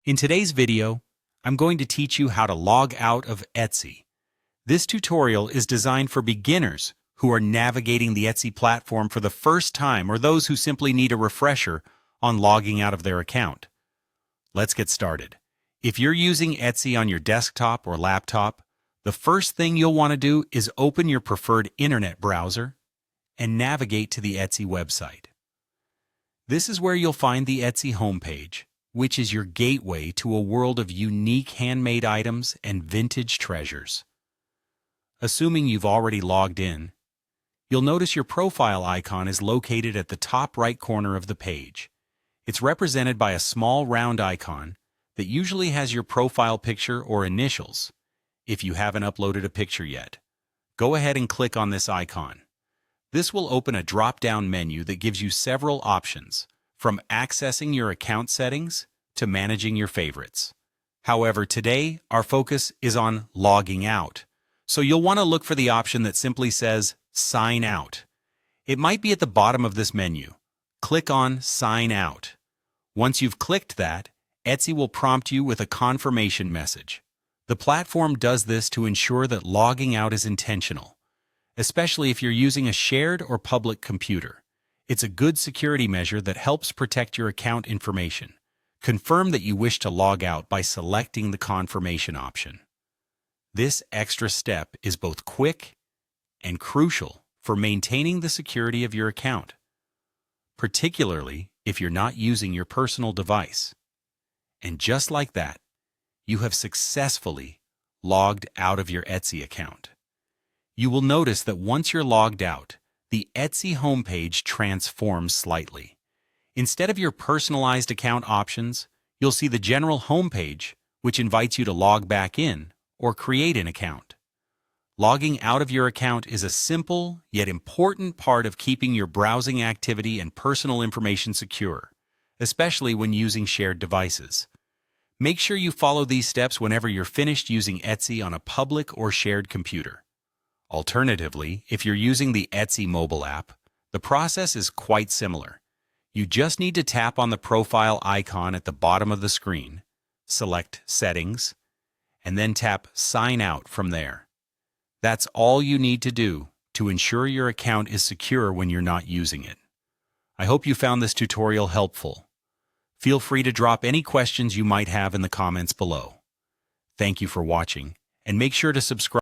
In today's video, I'm going to teach you how to log out of Etsy. This tutorial is designed for beginners who are navigating the Etsy platform for the first time or those who simply need a refresher on logging out of their account. Let's get started. If you're using Etsy on your desktop or laptop, the first thing you'll want to do is open your preferred internet browser and navigate to the Etsy website. This is where you'll find the Etsy homepage, which is your gateway to a world of unique handmade items and vintage treasures. Assuming you've already logged in, you'll notice your profile icon is located at the top right corner of the page. It's represented by a small round icon that usually has your profile picture or initials. If you haven't uploaded a picture yet, go ahead and click on this icon. This will open a drop-down menu that gives you several options, from accessing your account settings to managing your favorites. However, today, our focus is on logging out, so you'll want to look for the option that simply says Sign Out. It might be at the bottom of this menu. Click on Sign Out. Once you've clicked that, Etsy will prompt you with a confirmation message. The platform does this to ensure that logging out is intentional, especially if you're using a shared or public computer. It's a good security measure that helps protect your account information. Confirm that you wish to log out by selecting the confirmation option. This extra step is both quick and crucial for maintaining the security of your account, particularly if you're not using your personal device. And just like that, you have successfully logged out of your Etsy account. You will notice that once you're logged out, the Etsy homepage transforms slightly. Instead of your personalized account options, you'll see the general homepage, which invites you to log back in or create an account. Logging out of your account is a simple yet important part of keeping your browsing activity and personal information secure, especially when using shared devices. Make sure you follow these steps whenever you're finished using Etsy on a public or shared computer. Alternatively, if you're using the Etsy mobile app, the process is quite similar. You just need to tap on the profile icon at the bottom of the screen, select Settings, and then tap Sign Out from there. That's all you need to do to ensure your account is secure when you're not using it. I hope you found this tutorial helpful. Feel free to drop any questions you might have in the comments below. Thank you for watching, and make sure to subscribe.